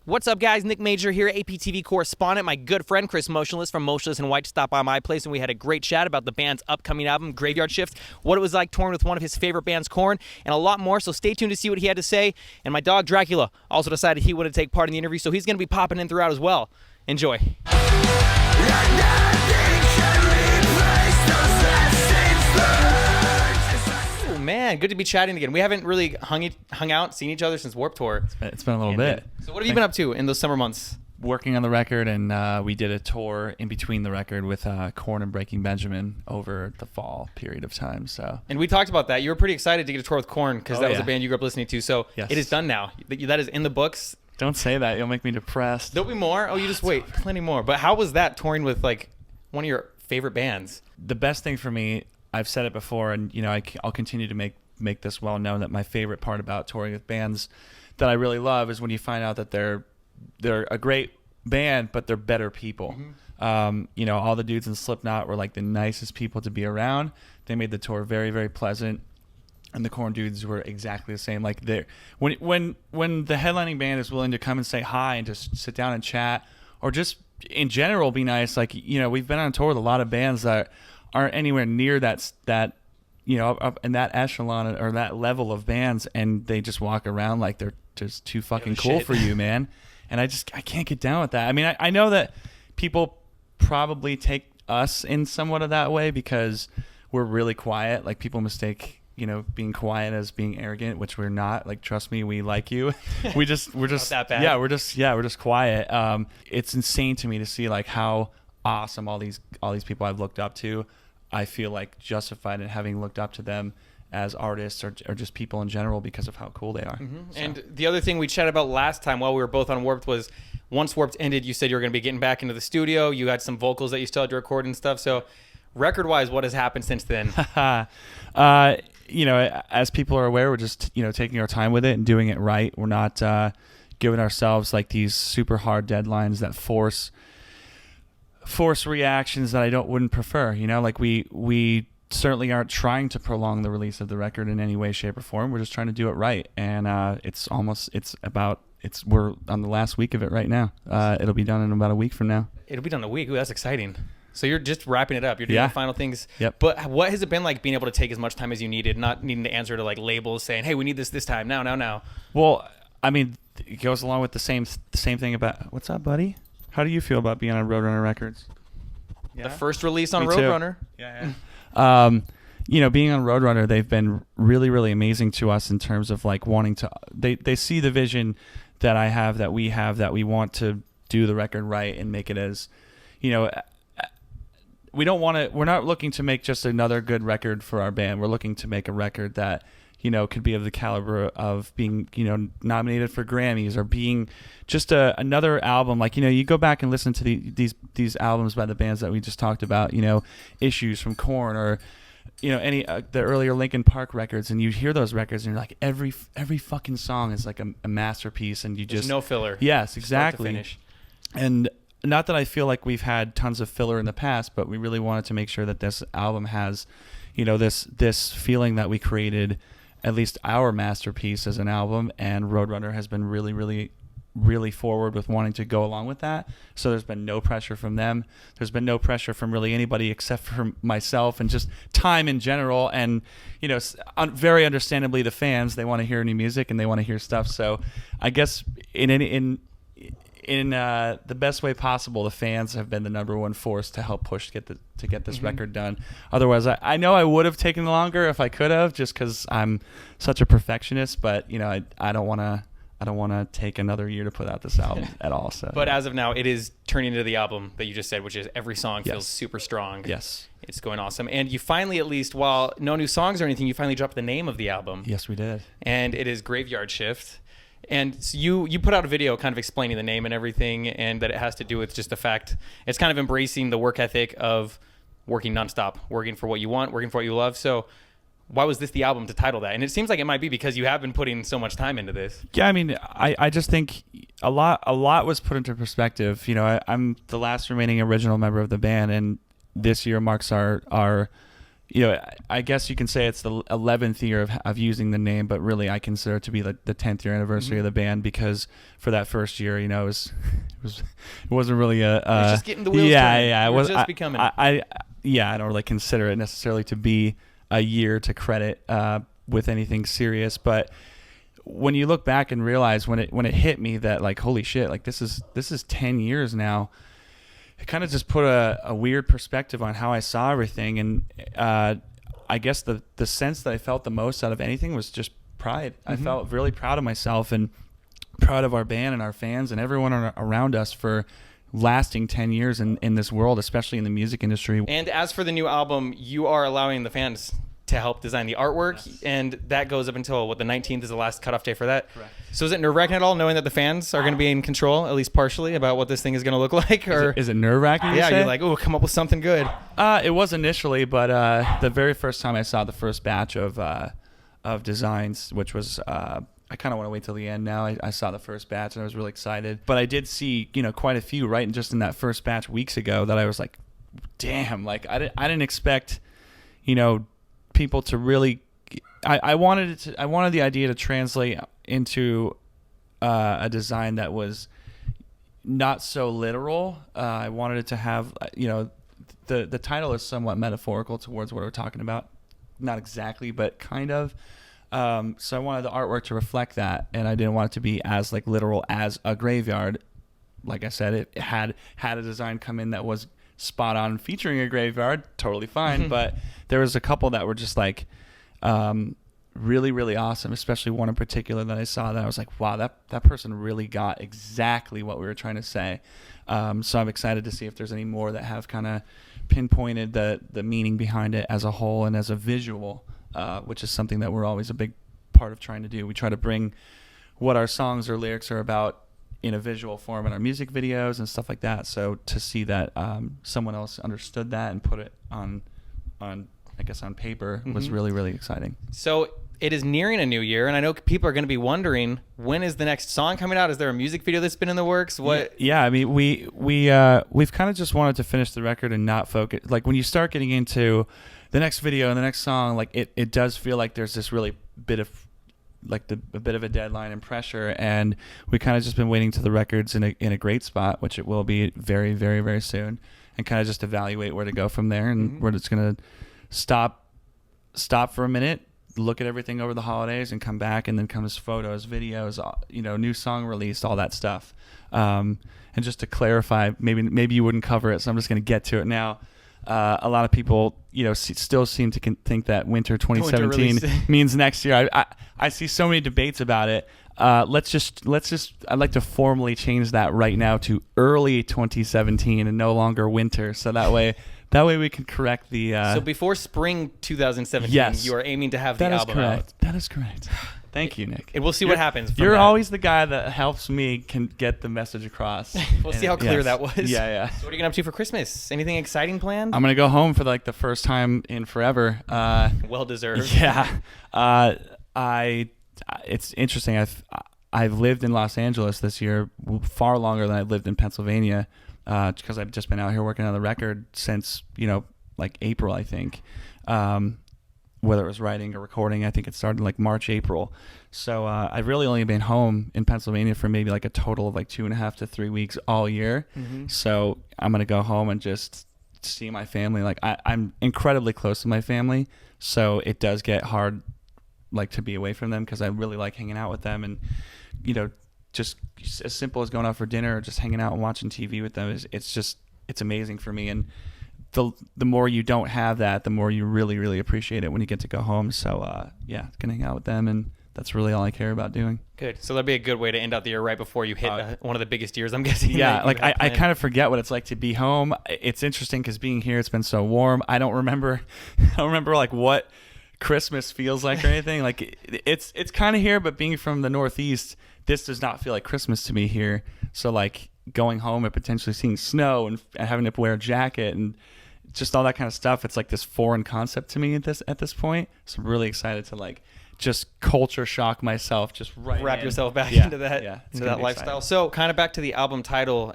What's up, guys? Nick Major here, APTV correspondent. My good friend Chris Motionless from Motionless In White stopped by my place, and we had a great chat about the band's upcoming album, Graveyard Shift, what it was like touring with one of his favorite bands, Korn, and a lot more. So stay tuned to see what he had to say. And my dog, Dracula, also decided he wanted to take part in the interview, so he's going to be popping in throughout as well. Enjoy. Oh, man, good to be chatting again. We haven't really hung out, seen each other since Warped Tour. It's been a little bit. So what have you been up to in those summer months? Working on the record, and we did a tour in between the record with Korn and Breaking Benjamin over the fall period of time. And we talked about that. You were pretty excited to get a tour with Korn because that was a band you grew up listening to. So yes. It is done now. That is in the books. Don't say that. You'll make me depressed. There'll be more. Oh, you just wait. Plenty more. But how was that touring with like one of your favorite bands? The best thing for me, I've said it before, and I'll continue to make this well known, that my favorite part about touring with bands that I really love is when you find out that they're a great band, but they're better people. Mm-hmm. All the dudes in Slipknot were like the nicest people to be around. They made the tour very, very pleasant. And the Korn dudes were exactly the same. Like when the headlining band is willing to come and say hi and just sit down and chat, or just in general be nice. Like we've been on tour with a lot of bands that aren't anywhere near that up in that echelon or that level of bands, and they just walk around like they're just too fucking cool for you, man. And I can't get down with that. I mean, I know that people probably take us in somewhat of that way because we're really quiet. Like people mistake being quiet as being arrogant, which we're not. Like, trust me, we like you. we're just not that bad. Yeah, we're just quiet. It's insane to me to see like how awesome all these people I've looked up to. I feel like justified in having looked up to them as artists or just people in general because of how cool they are. Mm-hmm. So. And the other thing we chatted about last time while we were both on Warped was once Warped ended, you said you were going to be getting back into the studio. You had some vocals that you still had to record and stuff. So record-wise, what has happened since then? As people are aware, we're just taking our time with it and doing it right. We're not giving ourselves like these super hard deadlines that force reactions that I wouldn't prefer. Like we certainly aren't trying to prolong the release of the record in any way, shape, or form. We're just trying to do it right, and we're on the last week of it right now. It'll be done in about a week from now. It'll be done in a week. Ooh, that's exciting. So you're just wrapping it up. You're doing the final things. Yep. But what has it been like being able to take as much time as you needed, not needing to answer to like labels saying, "Hey, we need this time now"? Well, I mean, it goes along with the same thing about what's up, buddy? How do you feel about being on Roadrunner Records? Yeah. The first release on Roadrunner. Yeah. Being on Roadrunner, they've been really, really amazing to us in terms of like wanting to. They see the vision that I have, that we have, that we want to do the record right and make it as, we don't want to. We're not looking to make just another good record for our band. We're looking to make a record that could be of the caliber of being, nominated for Grammys or being just another album. Like, you go back and listen to these albums by the bands that we just talked about, Issues from Korn or, any the earlier Linkin Park records, and you hear those records and you're like, every fucking song is like a masterpiece, and There's no filler. Yes, exactly. Start to finish. And not that I feel like we've had tons of filler in the past, but we really wanted to make sure that this album has, this feeling that we created, at least our masterpiece as an album, and Roadrunner has been really, really, really forward with wanting to go along with that. So there's been no pressure from them. There's been no pressure from really anybody except for myself and just time in general. And, very understandably, the fans, they want to hear new music and they want to hear stuff. So I guess in the best way possible, the fans have been the number one force to help push to get this record done. Otherwise, I know I would have taken longer if I could have, just because I'm such a perfectionist. But I don't want to take another year to put out this album at all. So, but as of now, it is turning into the album that you just said, which is every song feels super strong. Yes, it's going awesome. And you finally, at least, while no new songs or anything, you finally dropped the name of the album. Yes, we did. And it is Graveyard Shift. And so you put out a video kind of explaining the name and everything, and that it has to do with just the fact it's kind of embracing the work ethic of working nonstop, working for what you want, working for what you love. So why was this the album to title that? And it seems like it might be because you have been putting so much time into this. Yeah, I mean, I just think a lot was put into perspective. I'm the last remaining original member of the band, and this year marks our I guess you can say it's the 11th year of using the name, but really I consider it to be the 10th year anniversary of the band, because for that first year, it wasn't really It's just getting the wheels turning. Yeah, it was just becoming. I don't really consider it necessarily to be a year to credit with anything serious, but when you look back and realize when it hit me that like, holy shit, like this is 10 years now, it kind of just put a weird perspective on how I saw everything. And I guess the sense that I felt the most out of anything was just pride. I felt really proud of myself and proud of our band and our fans and everyone around us for lasting 10 years in this world, especially in the music industry. And as for the new album, you are allowing the fans to help design the artwork, and that goes up until the 19th is the last cutoff day for that. Correct. So is it nerve-wracking at all, knowing that the fans are going to be in control, at least partially, about what this thing is going to look like? Or is it nerve-wracking? Yeah, you're like, oh, come up with something good. It was initially, but the very first time I saw the first batch of designs, which was I kind of want to wait till the end now. I saw the first batch and I was really excited, but I did see quite a few right just in that first batch weeks ago that I was like, damn, like I didn't expect people to really. I wanted the idea to translate into a design that was not so literal. I wanted it to have the title is somewhat metaphorical towards what we're talking about, not exactly, but kind of. So I wanted the artwork to reflect that, and I didn't want it to be as like literal as a graveyard. Like I said, it had a design come in that was spot on featuring a graveyard, totally fine. But there was a couple that were just like really, really awesome, especially one in particular that I saw that I was like, wow, that person really got exactly what we were trying to say. So I'm excited to see if there's any more that have kind of pinpointed the meaning behind it as a whole and as a visual, which is something that we're always a big part of trying to do. We try to bring what our songs or lyrics are about in a visual form in our music videos and stuff like that. So to see that someone else understood that and put it on paper was really, really exciting. So it is nearing a new year, and I know people are going to be wondering, when is the next song coming out? Is there a music video that's been in the works? What? Yeah, I mean, we've kind of just wanted to finish the record and not focus. Like when you start getting into the next video and the next song, like it does feel like there's this really bit of like a bit of a deadline and pressure, and we kind of just been waiting to the record's in a great spot, which it will be very, very, very soon, and kind of just evaluate where to go from there, and we're just gonna stop for a minute, look at everything over the holidays, and come back, and then comes photos, videos, new song release, all that stuff. And just to clarify, maybe you wouldn't cover it, so I'm just gonna get to it now. A lot of people, still seem to think that winter 2017 means next year. I see so many debates about it. Let's just. I'd like to formally change that right now to early 2017 and no longer winter. So that way we can correct the. So before spring 2017, yes, you are aiming to have the album out. That is correct. Thank you, Nick. And we'll see what happens. You're always the guy that helps me can get the message across. We'll see how clear that was. Yeah. So what are you going to up to for Christmas? Anything exciting planned? I'm going to go home for like the first time in forever. Well deserved. Yeah. It's interesting. I've lived in Los Angeles this year far longer than I've lived in Pennsylvania, because I've just been out here working on the record since, like April, I think. Whether it was writing or recording, I think it started like March, April. So I've really only been home in Pennsylvania for maybe like a total of like 2.5 to 3 weeks all year. So I'm going to go home and just see my family. Like I'm incredibly close to my family. So it does get hard like to be away from them, because I really like hanging out with them. And, just as simple as going out for dinner or just hanging out and watching TV with them, it's amazing for me. And the more you don't have that, the more you really, really appreciate it when you get to go home. So, gonna hang out with them, and that's really all I care about doing. Good. So that'd be a good way to end out the year right before you hit one of the biggest years, I'm guessing. Yeah, like I kind of forget what it's like to be home. It's interesting because being here, it's been so warm. I don't remember like what Christmas feels like or anything. Like it's kind of here, but being from the Northeast, this does not feel like Christmas to me here. So like going home and potentially seeing snow and having to wear a jacket and just all that kind of stuff, it's like this foreign concept to me at this point. So I'm really excited to like just culture shock myself, just wrap yourself back into that lifestyle. Exciting. So kind of back to the album title,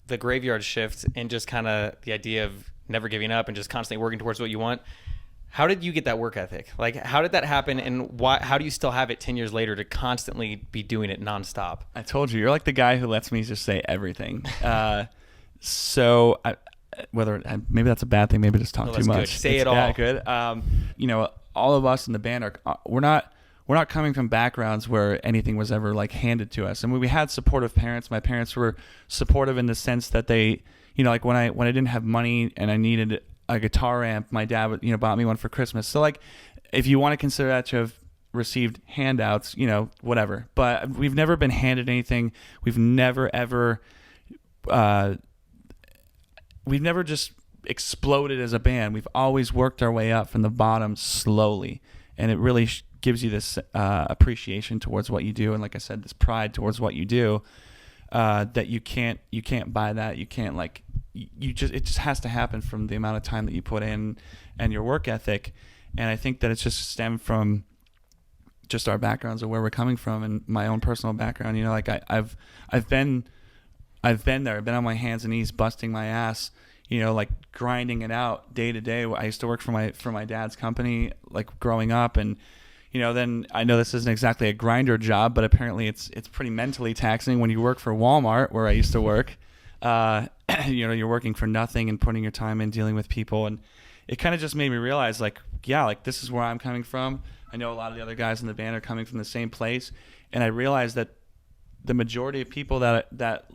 the Graveyard Shift, and just kind of the idea of never giving up and just constantly working towards what you want. How did you get that work ethic? Like, how did that happen, and why? How do you still have it 10 years later to constantly be doing it nonstop? I told you, you're like the guy who lets me just say everything. So maybe that's a bad thing. Maybe just talk too much. Good. Say it all. Yeah, good. All of us in the band we're not coming from backgrounds where anything was ever like handed to us. And we had supportive parents. My parents were supportive in the sense that they, like when I didn't have money and I needed a guitar amp, my dad bought me one for Christmas. So like, if you want to consider that to have received handouts, whatever. But we've never been handed anything. We've never ever just exploded as a band. We've always worked our way up from the bottom slowly, and it really gives you this appreciation towards what you do, and like I said, this pride towards what you do, that you can't buy that. You can't it just has to happen from the amount of time that you put in and your work ethic. And I think that it's just stemmed from just our backgrounds of where we're coming from and my own personal background. I've been there. I've been on my hands and knees busting my ass, grinding it out day to day. I used to work for my dad's company, like growing up, and then I know this isn't exactly a grinder job, but apparently it's pretty mentally taxing when you work for Walmart, where I used to work. You're working for nothing and putting your time in dealing with people, and it kind of just made me realize, this is where I'm coming from. I know a lot of the other guys in the band are coming from the same place, and I realized that the majority of people that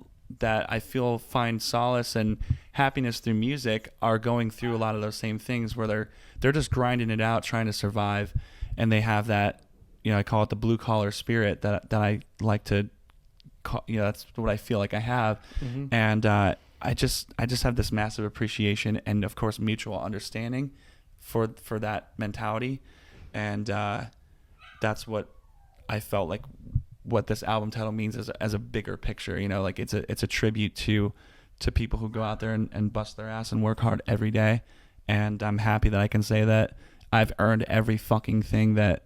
I feel find solace and happiness through music are going through a lot of those same things, where they're just grinding it out, trying to survive, and they have that, I call it the blue collar spirit that I like to call, that's what I feel like I have. Mm-hmm. And I just have this massive appreciation and of course mutual understanding for that mentality, and that's what I felt like what this album title means as a bigger picture. It's a tribute to people who go out there and bust their ass and work hard every day, and I'm happy that I can say that I've earned every fucking thing that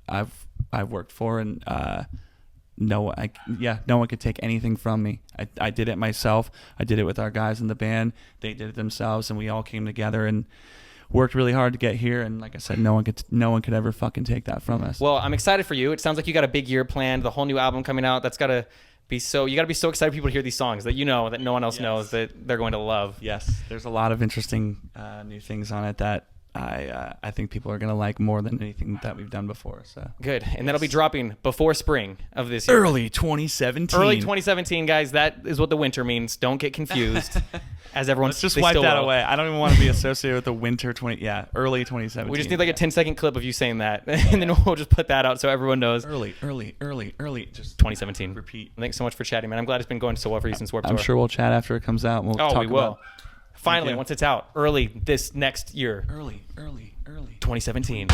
I've worked for, and no one could take anything from me. I did it myself. I did it with our guys in the band. They did it themselves, and we all came together and worked really hard to get here. And like I said, no one could ever fucking take that from us. Well, I'm excited for you. It sounds like you got a big year planned. The whole new album coming out. That's gotta be so. You gotta be so excited for people to hear these songs that that no one else knows that they're going to love. Yes, there's a lot of interesting new things on it that I think people are going to like more than anything that we've done before. So good. And that'll be dropping before spring of this year. Early 2017. Early 2017, guys. That is what the winter means. Don't get confused. As everyone's just wipe that away. I don't even want to be associated with the winter early 2017. We just need like a 10-second clip of you saying that, and then we'll just put that out so everyone knows. Early. Just 2017. Repeat. Thanks so much for chatting, man. I'm glad it's been going so well for you since Warped Tour. I'm sure we'll chat after it comes out. And we'll talk we will. About Finally, once it's out, early this next year. Early. 2017.